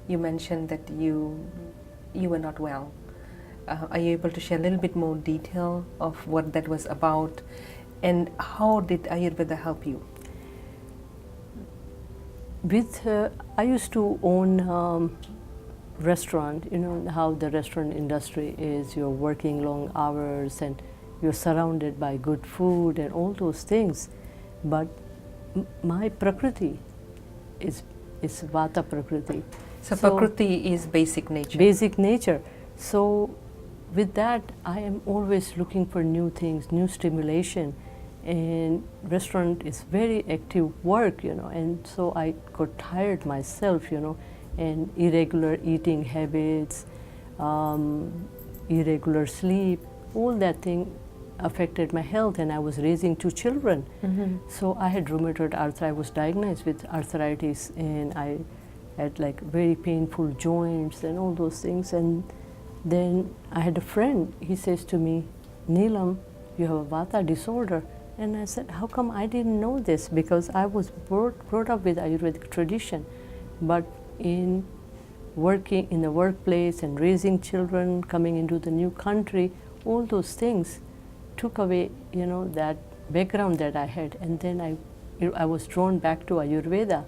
you mentioned that you were not well. Are you able to share a little bit more detail of what that was about, and how did Ayurveda help you? I used to own restaurant. You know how the restaurant industry is. You're working long hours and you're surrounded by good food and all those things. But my prakriti is vata prakriti. So prakriti is basic nature. Basic nature. So with that, I am always looking for new things, new stimulation. And restaurant is very active work, you know, and so I got tired myself, you know, and irregular eating habits, irregular sleep, all that thing affected my health, and I was raising 2 children. So I had rheumatoid arthritis. I was diagnosed with arthritis, and I had like very painful joints and all those things. And then I had a friend, he says to me, Neelam, you have a vata disorder. And I said, how come I didn't know this? Because I was brought up with Ayurvedic tradition. But in working in the workplace and raising children, coming into the new country, all those things took away, you know, that background that I had. And then I was drawn back to Ayurveda.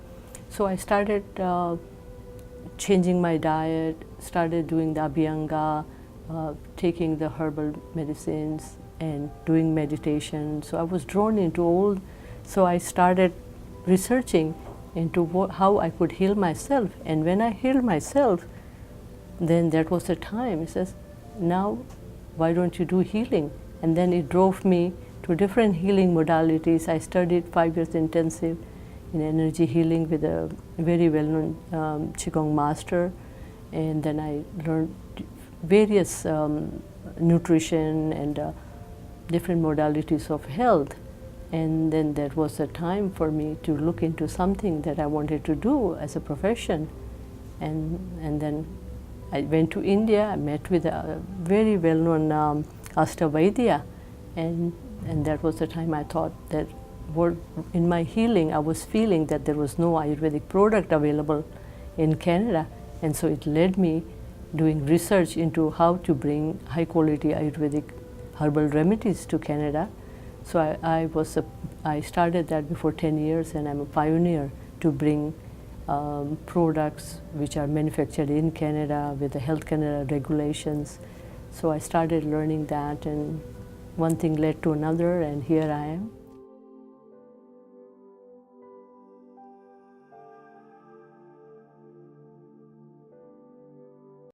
So I started changing my diet, started doing the Abhyanga, taking the herbal medicines, and doing meditation. So I was drawn into all, so I started researching into how I could heal myself. And when I healed myself, then that was the time. He says, now why don't you do healing? And then it drove me to different healing modalities. I studied 5 years intensive in energy healing with a very well-known Qigong master. And then I learned various nutrition and different modalities of health. And then there was a time for me to look into something that I wanted to do as a profession. And then I went to India. I met with a very well-known Ashtavaidya, and that was the time I thought that in my healing I was feeling that there was no Ayurvedic product available in Canada, and so it led me doing research into how to bring high-quality Ayurvedic herbal remedies to Canada. So I started that before 10 years, and I'm a pioneer to bring products which are manufactured in Canada with the Health Canada regulations. So I started learning that, and one thing led to another, and here I am.